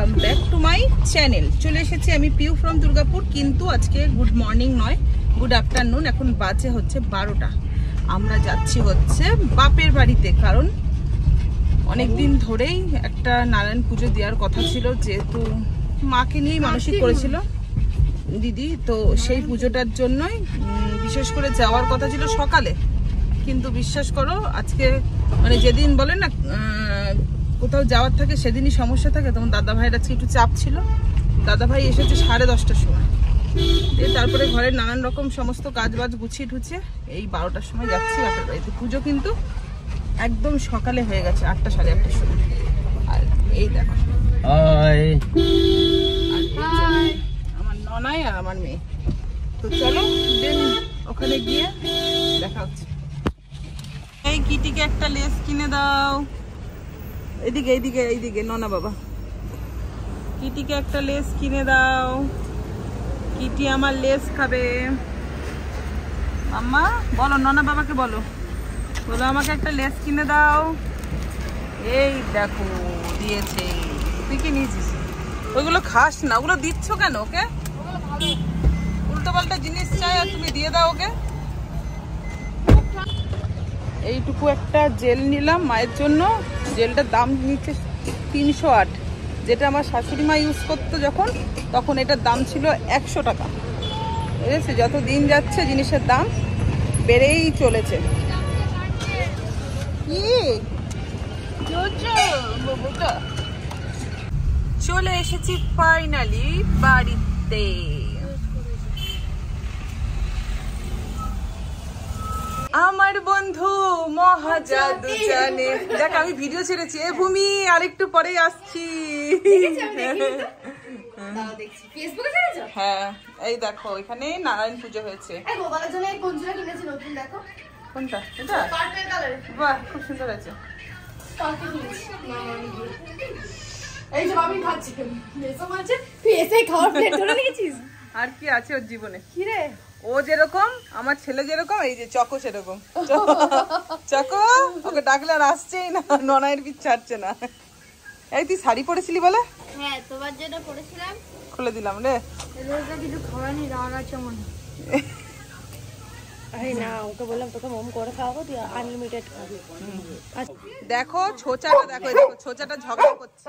Welcome back to my channel. চলে এসেছি আমি পিউ ফ্রম দুর্গাপুর, কিন্তু আজকে গুড মর্নিং নয়, গুড আফটারনুন। এখন বাজে হচ্ছে 12টা। আমরা যাচ্ছি হচ্ছে বাপের বাড়িতে, কারণ অনেকদিন ধরেই একটা নারায়ণ পুজো দেওয়ার কথা ছিল, যেহেতু মাকে নিয়েই মানসিক করেছিল দিদি, তো সেই পুজোটার জন্যই বিশেষ করে যাওয়ার কথা ছিল সকালে। কিন্তু বিশ্বাস করো, আজকে মানে যেদিন বলে না কোথাও যাওয়ার থাকে সেদিনই সমস্যা থাকে, তখন দাদা ভাইয়ের আজকে একটু চাপ ছিল। দাদা ভাই এসেছে 10:30টার সময়, তারপরে ঘরের নানান রকম সমস্ত কাজ বাজ গুছিয়ে ঠুছিয়ে এই 12টার সময় যাচ্ছি বাপের বাড়িতে। পুজো কিন্তু একদম সকালে হয়ে গেছে, 8টা 8:30টার সময়। আর এই দেখো আমার ননাই আর আমার মেয়ে। তো চলো দেন ওখানে গিয়ে দেখা হচ্ছে। এই কিটিকে একটা লেস কিনে দাও। এইদিকে এইদিকে এইদিকে ননা বাবা, কিটিকে একটা লেস কিনে দাও। কিটি আমার লেস খাবে। আম্মা বলো, ননা বাবাকে বলো, বলো আমাকে একটা লেস কিনে দাও। এই দেখো দিয়েছে। তুই কি নিয়েছিস? ওইগুলো খাস না, ওগুলো দিচ্ছ কেন ওকে? উল্টো পাল্টা জিনিস চাই আর তুমি দিয়ে দাও ওকে। এইটুকু একটা জেল নিলাম মায়ের জন্য। জেলটার দাম নিচ্ছে 308, যেটা আমার শাশুড়ি মা ইউজ করতো যখন, তখন এটার দাম ছিল 100 টাকা। বুঝেছি, যত দিন যাচ্ছে জিনিসের দাম বেড়েই চলেছে। চলে এসেছি ফাইনালি বাড়িতে। আমার বন্ধু মহাজাদু জানে। দেখ আমি ভিডিও ছেড়েছি। এ ভূমি আরেকটু পরেই আসছি। হ্যাঁ এই দেখো এখানে নারায়ণ পুজো হয়েছে। কোনটা? এটা বাহ, খুব সুন্দর আছে। আর কি আছে ওর জীবনে? কি রে, ও যেরকম আমার ছেলে যেরকম, এই যে চকো সেরকম। চকো ওকে ডাকলে আর আসছেই না, ননায়ের পিছ ছাড়ছে না। এই তুই শাড়ি পরেছিলি বলে? হ্যাঁ তোমার জন্য পরেছিলাম, খুলে দিলাম রে। রোজা কিছু খাওয়ানি, রাগ আছে মনে। আরে না, ওকে বললাম তোকে মোম করে খাওয়াবো, তুই আনলিমিটেড খাবি। দেখো ছোচাটা, দেখো এই দেখো ছোচাটা ঝগড়া করছে।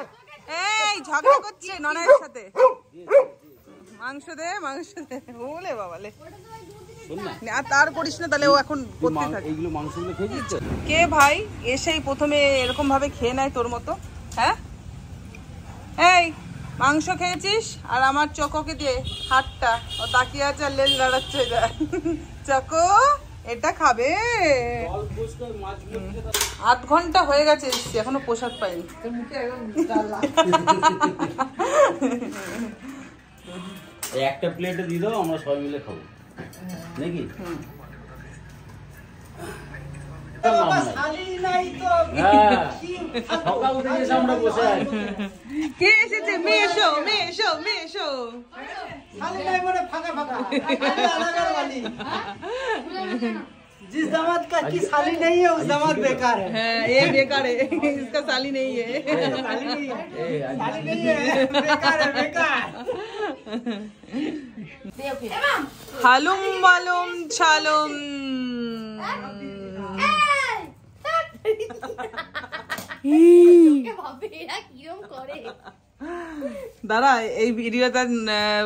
এই ঝগড়া করছে ননায়ের সাথে। মাংস দে মাংস দে বলে বাবালে। আর তার করিস না, তাহলে ও এখন করতে থাকে। এইগুলো মাংসগুলো খেয়ে দিচ্ছে কে ভাই? এসেই প্রথমে এরকম ভাবে খেয়ে নেয় তোর মতো? হ্যাঁ এই মাংস খেয়েছিস আর আমার চকোকে দিয়ে হাতটা, ও তাকিয়ে আছে আর লেজ লাড়াচ্ছে। চকো এটা খাবে? 8 ঘন্টা হয়ে গেছে এসছি, এখনো প্রসাদ পাইনি। একটা প্লেটে দিয়ে দাও, আমরা সবাই মিলে খাবো নাকি? কে এসেছে? মেয়ে এসো, মেয়ে এসো, মেয়ে এসো। जिस दामाद का की साली नहीं है उस दामाद बेकार है। ये बेकार है, इसका साली नहीं है। साली नहीं है, साली नहीं है, बेकार है, बेकार। हालुम वालुम छालुम। দাঁড়া, এই ভিডিওটা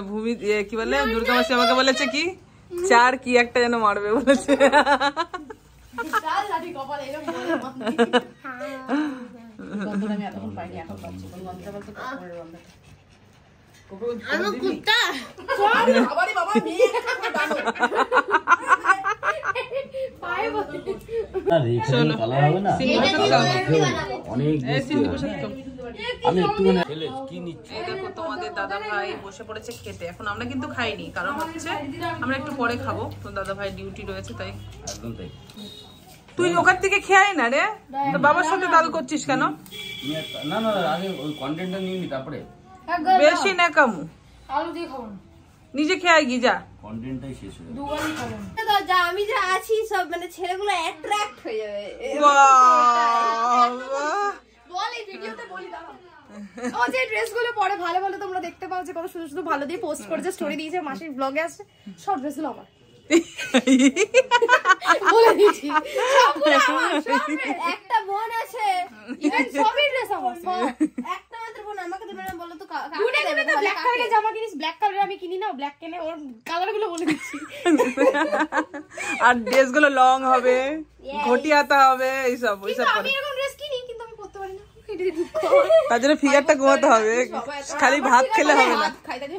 ভূমি কি বলে, দুর্গা মাসি আমাকে বলেছে কি 4 কি একটা যেন মারবে বলেছে। দেখো তোমাদের দাদা ভাই বসে পড়েছে খেতে। এখন আমরা কিন্তু খাইনি, কারণ হচ্ছে আমরা একটু পরে খাবো, তো দাদা ভাই ডিউটি রয়েছে তাই। তুই ওখান থেকে খেয়াই না রে, তো বাবার সাথে দাল করছিস কেন? না না আগে ওই কন্টেন্টটা নিয়ে নি, তারপরে বেশি না কামু আলু দিয়ে খাবো, নিজে খেয়ে গি যা। কন্টেন্টটাই শেষ হয়ে যাবে। দুবারই খাবো। যা আমি যা আছি সব মানে ছেলেগুলো অ্যাট্রাক্ট হয়ে যাবে। বাহ বল এই ভিডিওতে বলি দাও ও যে ড্রেসগুলো পরে ভালো ভালো তোমরা দেখতে পাও যে কত সুন্দর সুন্দর ভালো দিয়ে পোস্ট করেছে স্টোরি দিয়েছে মাসির ব্লগে আছে সব ড্রেসগুলো আমার বলে দিয়েছি সবগুলো আমার একটা বোন আছে ইভেন সবই ড্রেস আমার একটা মাত্র বোন আমাকে দেবে না বলো তো গুনে গুনে তো ব্ল্যাক কালারের জামা কিনিস ব্ল্যাক কালার আমি কিনি না ব্ল্যাক কেনে ওর কালারগুলো বলে দিচ্ছি আর ড্রেসগুলো লং হবে ঘটি হাতা হবে এইসব ওইসব আমি এরকম ড্রেস কিনি কিন্তু আমি পরতে পারি না তার জন্য ফিগারটা ঘুমাতে হবে খালি ভাত খেলে হবে না খাই তাই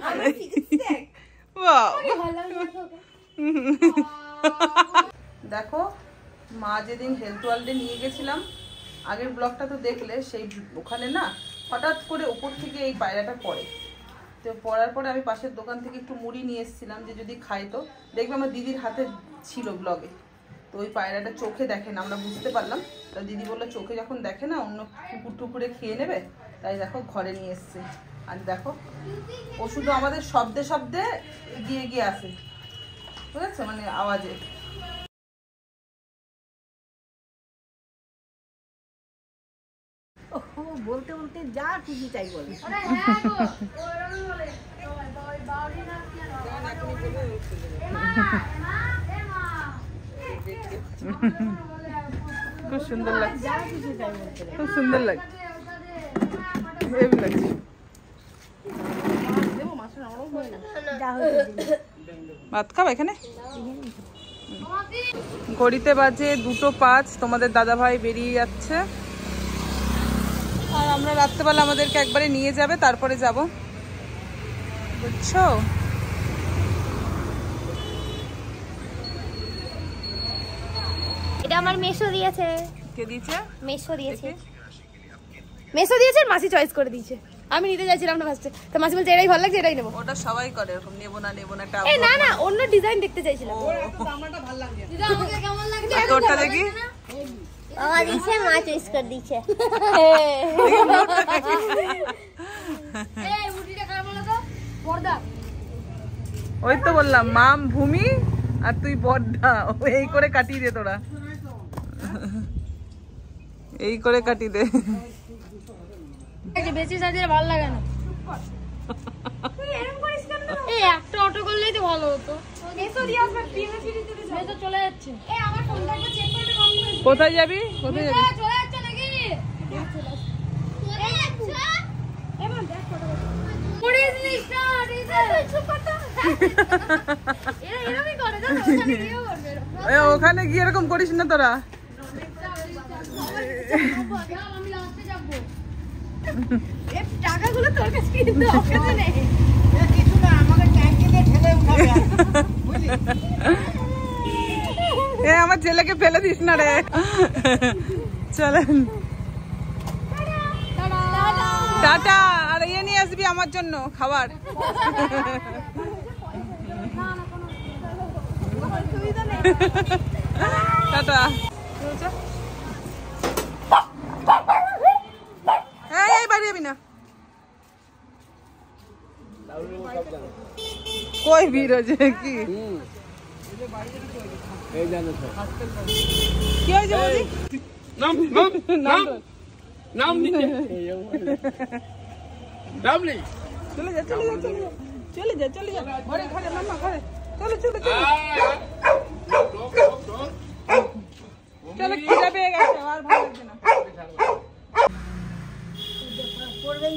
দেখো মা যেদিন হেলথ ওয়ার্ল্ডে নিয়ে গেছিলাম আগের ব্লগটা তো দেখলে সেই ওখানে না হঠাৎ করে উপর থেকে এই পায়রাটা পড়ে তো পড়ার পরে আমি পাশের দোকান থেকে একটু মুড়ি নিয়ে এসেছিলাম যে যদি খাই তো দেখবে আমার দিদির হাতে ছিল ব্লগে তো ওই পায়রাটা চোখে দেখে না আমরা বুঝতে পারলাম তা দিদি বললো চোখে যখন দেখে না অন্য কুকুর টুকুরে খেয়ে নেবে তাই দেখো ঘরে নিয়ে এসছে আর দেখো ও শুধু আমাদের শব্দে শব্দে গিয়ে গিয়ে আসে বুঝেছো মানে আওয়াজে বলতে বলতে যা খুশি তাই বলে খুব সুন্দর লাগছে খুব সুন্দর লাগছে ভাত খাবে এখানে ঘড়িতে বাজে 2:05 তোমাদের দাদা ভাই বেরিয়ে যাচ্ছে আর আমরা রাত্রেবেলা আমাদেরকে একবারে নিয়ে যাবে তারপরে যাব বুঝছো এটা আমার মেশো দিয়েছে কে দিয়েছে মেশো দিয়েছে মাসি চয়েস করে দিয়েছে আমি নিতে যাচ্ছিলাম না ফার্স্টে তো মাসি বলছে এটাই ভালো লাগছে এটাই নেবো ওটা সবাই করে এরকম নেবো না একটা এই না না অন্য ডিজাইন দেখতে চাইছিলাম জামাটা ভালো লাগছে দিদা আমাকে কেমন লাগছে তোরটা দেখি বাবা দিছে মা চয়েস করে দিয়েছে এই মুটিটা কার বলো তো পর্দা ওই তো বললাম মাম ভূমি আর তুই বড়দা এই করে কাটিয়ে দে তোরা এই করে কাটিয়ে দে বেশি সাজিয়ে ভালো লাগে না তুই এরকম করিস কেন এই একটা অটো করলেই তো ভালো হতো এসো দিয়ে আসবে প্রিমিয়ার সিরিজে দিছে তো চলে যাচ্ছে এই আমার ফোনটা চেক করতে কম করে কোথায় যাবি চলে যাচ্ছে নাকি চলে যাচ্ছে এমন দেখ ফটো পড়িস নি স্টার্ট এই চুপ করতে এরা এরকমই করে জানো ওখানে গিয়ে করবে ওখানে গিয়ে এরকম করিস না তোরা আমি লাস্টে যাব এই টাকাগুলো তোর কাছে কিন্তু অকেতে নেই কিছু না আমাকে ট্যাঙ্কিতে ঠেলে উঠাবে বুঝলি এ আমার ছেলেকে ফেলে দিস না রে চলেন টাটা আর ইয়ে নিয়ে আসবি আমার জন্য খাবার টাটা এই বাড়ি যাবি না কই ভিড় হয়েছে কি কি হয়েছে বৌদি চলে যা ঘরে মাম্মা ঘরে চলো খিদে পেয়ে গেছে আর ভালো লাগছে না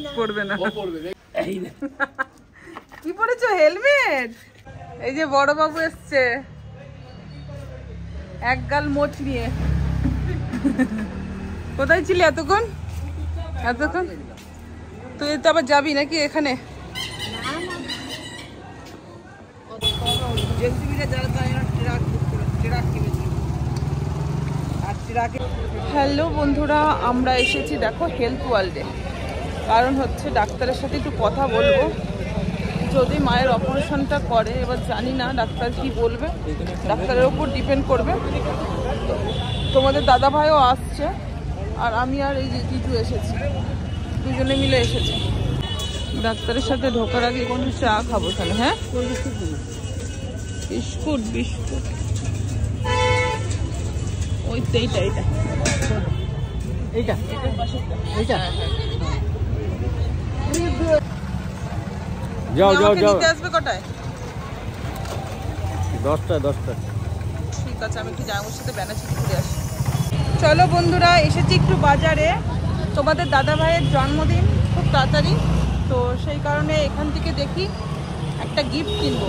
পড়বে না কি পড়েছো হেলমেট এই যে বড় বাবু এসছে এক গাল মোচ নিয়ে কোথায় ছিলি এতক্ষণ তুই তো আবার যাবি নাকি এখানে হ্যালো বন্ধুরা আমরা এসেছি দেখো হেলথ ওয়ার্ল্ডে কারণ হচ্ছে ডাক্তারের সাথে একটু কথা বলবো যদি মায়ের অপারেশনটা করে এবার জানি না ডাক্তার কি বলবে ডাক্তারের উপর ডিপেন্ড করবে তোমাদের দাদা ভাইও আসছে আর আমি আর এই যে জিজু এসেছি দুজনে মিলে এসেছি ডাক্তারের সাথে ঢোকার আগে কোন চা খাবো তাহলে হ্যাঁ বিস্কুট ওই এইটা এইটা এইটা যাও যাও আমাকে যাও নিতে আসবে কটায়? 10টা ঠিক আছে, আমি একটু জামাইয়ের সাথে বেনারসি ঘুরে আসি। চলো বন্ধুরা, এসেছি একটু বাজারে। তোমাদের দাদা ভাইয়ের জন্মদিন খুব তাড়াতাড়ি, তো সেই কারণে এখান থেকে দেখি একটা গিফট কিনবো।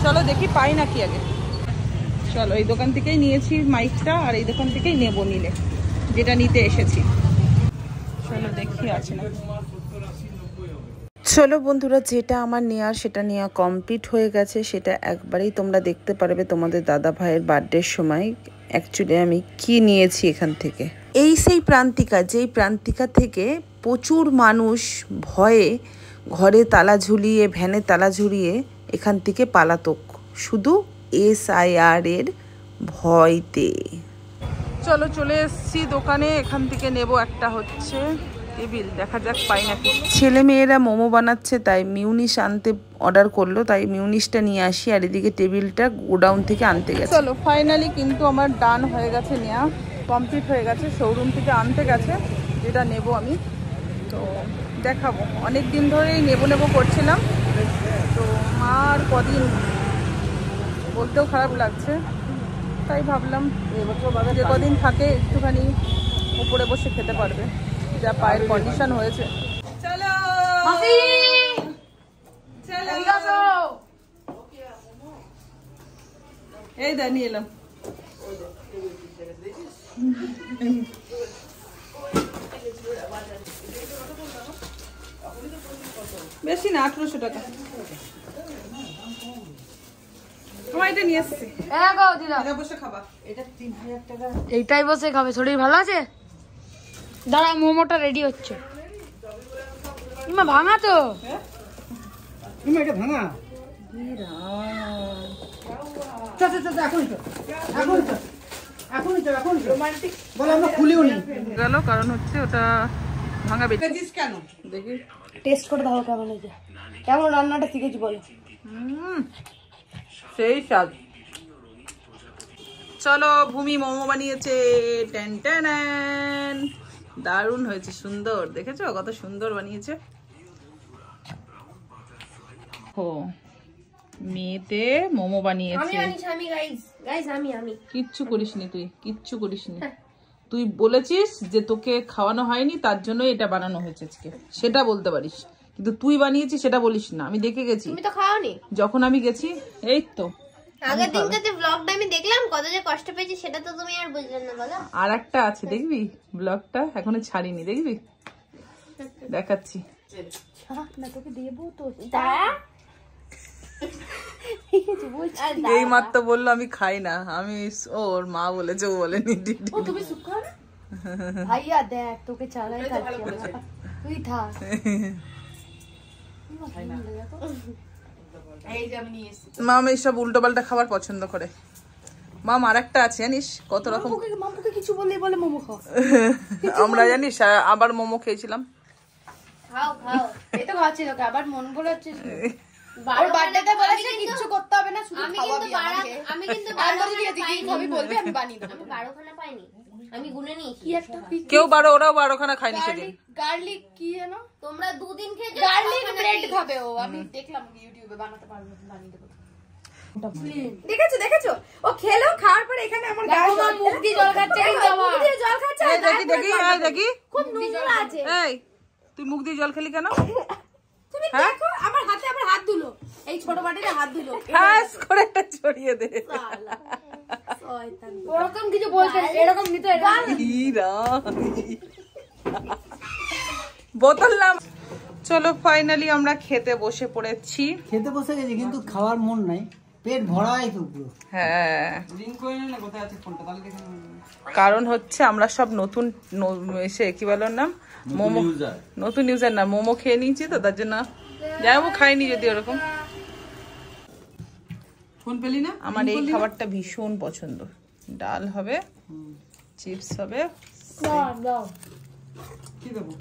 চলো দেখি পাই নাকি আগে। চলো, এই দোকান থেকেই নিয়েছি মাইকটা, আর এই দোকান থেকেই নেবো নিলে, যেটা নিতে এসেছি। চলো দেখি আছে না। চলো বন্ধুরা, যেটা আমার নেওয়ার সেটা নেওয়া কমপ্লিট হয়ে গেছে। সেটা একবারেই তোমরা দেখতে পারবে তোমাদের দাদা ভাইয়ের বার্থডের সময় অ্যাকচুয়ালি আমি কি নিয়েছি এখান থেকে। এই সেই প্রান্তিকা, যেই প্রান্তিকা থেকে প্রচুর মানুষ ভয়ে ঘরে তালা ঝুলিয়ে, ভ্যানে তালা ঝুলিয়ে এখান থেকে পালাতক, শুধু SIR এর ভয়তে। চলো চলে এসেছি দোকানে, এখান থেকে নেব একটা হচ্ছে টেবিল, দেখা যাক পাই নাকি। ছেলে মেয়েরা মোমো বানাচ্ছে, তাই মিউনিশ আনতে অর্ডার করলো, তাই মিউনিশটা নিয়ে আসি, আর এদিকে টেবিলটা গোডাউন থেকে আনতে গেছে। চলো ফাইনালি কিন্তু আমার ডান হয়ে গেছে, নেওয়া কমপ্লিট হয়ে গেছে। শোরুম থেকে আনতে গেছে, যেটা নেব আমি, তো দেখাবো। অনেক দিন ধরেই নেব করছিলাম, তো আর কদিন বলতেও খারাপ লাগছে, তাই ভাবলাম যে কদিন থাকে একটুখানি উপরে বসে খেতে পারবে, যা পায়ের কন্ডিশন হয়েছে। চলো এই দা নিয়ে এলাম। বেশি না, 1800 টাকা। আমার এটা নিয়ে এসছি, বসে খাবা। এটা 3000 টাকা। এইটাই বসে খাবে, শরীর ভালো আছে? দাঁড়া, মোমোটা রেডি হচ্ছে। ইমা ভাঙা তো, এটা ভাঙা। বলে আমরা খুলিও নি গেল, কারণ হচ্ছে ওটা ভাঙা বেঁচেছিস কেন দেখি। টেস্ট করে দাও কেমন হয়েছে, কেমন রান্নাটা শিখেছি বলো। সেই স্বাদ। চলো, ভূমি মোমো বানিয়েছে, টেন টেন, দারুণ হয়েছে, সুন্দর। দেখেছো কত সুন্দর বানিয়েছে। ও মেয়েতে মোমো বানিয়েছে। কিচ্ছু করিসনি তুই, কিচ্ছু করিসনি। তুই বলেছিস যে তোকে খাওয়ানো হয়নি, তার জন্য এটা বানানো হয়েছে আজকে, সেটা বলতে পারিস, কিন্তু তুই বানিয়েছিস সেটা বলিস না। আমি দেখে গেছি, তুমি তো খাওনি। যখন আমি গেছি, এই তো আগের দিনটা যে ব্লগটা আমি দেখলাম, কত যে কষ্ট পেয়েছি সেটা তো তুমি আর বুঝলে না বলো। আর একটা আছে, দেখবি ব্লগটা, এখনো ছাড়িনি, দেখবি, দেখাচ্ছি। না তোকে দেবো তো, এই মাত্র বললো আমি খাই না, আমি ওর মা বলেছে, ও বলেনি। তুমি চুপ কর ভাইয়া, দেখ তোকে চালাই খাচ্ছি, তুই থাক। মাম এইসব উল্টো পাল্টা খাবার পছন্দ করে। মাম আর একটা আছে জানিস, কত রকম। মামুকে কিছু বললেই বলে মোমো খাও। আমরা জানিস আবার মোমো খেয়েছিলাম। খাও খাও, এই তো খাচ্ছি তোকে, আবার মন ভরে হচ্ছে। ওর বার্থডেতে বলেছে কিছু করতে হবে না, শুধু খাওয়াবি আমাকে। আমি কিন্তু আমি বলবি, আমি বানিয়ে দেব। আমি 12 খানা পাইনি, আমি গুনে নিয়েছি। কি একটা কেউ 12, ওরাও 12 খানা খায়নি সেদিন। গার্লিক কি জানো, তোমরা দুদিন খেয়েছো। গার্লিক ব্রেড খাবে ও, আমি দেখলাম ইউটিউবে, বানাতে পারবো, বানিয়ে দেব। দেখেছো ও খেলো, খাওয়ার পরে এখানে আমার গাল মুখ দিয়ে জল খাচ্ছে, কিন্তু আমার মুখ দিয়ে জল খাচ্ছে। এই দেখি দেখি, এই দেখি, খুব নোংরা আছে। এই তুই মুখ দিয়ে জল খেলি কেন? তুমি দেখো আমার হাতে, আমার হাত ধুলো, এই ছোট বাটিতে হাত ধুলো, খাস করে একটা ছড়িয়ে দে। শয়তান ওরকম কিছু বলতে, এরকম নিতে বোতল নাম। চলো ফাইনালি আমরা খেতে বসে পড়েছি। খেতে বসে গেছি, কিন্তু খাওয়ার মন নাই, পেট ভরাই তো পুরো। হ্যাঁ, রিং করে না, কোথায় আছে ফোনটা, তাহলে দেখে কারণ হচ্ছে আমরা সব নতুন এসে কি বলার নাম, মোমো, নতুন ইউজার না, মোমো খেয়ে নিয়েছি তো, তার জন্য যাই হোক খাইনি যদি ওরকম। ফোন পেলি না? আমার এই খাবারটা ভীষণ পছন্দ। ডাল হবে, চিপস হবে। কি দেবো?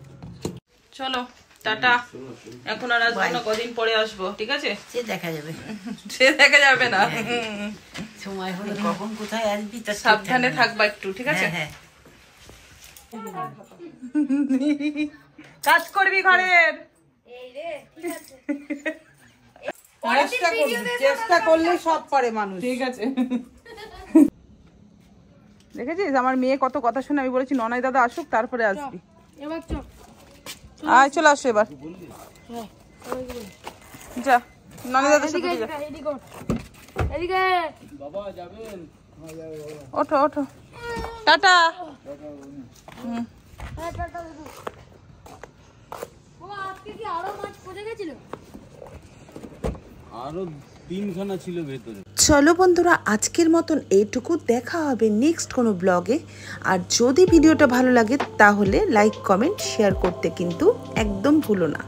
চলো টাটা, এখন আর আসবো না, কদিন পরে আসবো, ঠিক আছে? সে দেখা যাবে, সে দেখা যাবে না, সময় হলে কখন কোথায় আসবি তা সাবধানে থাকবা একটু, ঠিক আছে? হ্যাঁ। কাজ করবি ঘরের। এই রে ঠিক আছে চেষ্টা করলে সব পারে মানুষ। ঠিক আছে। দেখেছিস আমার মেয়ে কত কথা শুনে, আমি বলেছি ননাই দাদা আসুক তারপরে আসবি। এবার চল আয় চলে আসো এবার। যা ননাই দাদার সাথে যা। এদিকে বাবা যাবেন? ওঠো ওঠো, টাটা। ও আজকে কি আরো মাছ পড়ে গেছিল? আরো 3খানা ছিল ভেতরে। চলো বন্ধুরা, আজকের মতন এইটুকু। দেখা হবে নেক্সট কোনো ব্লগে। আর যদি ভিডিওটা ভালো লাগে তাহলে লাইক কমেন্ট শেয়ার করতে কিন্তু একদম ভুলো না।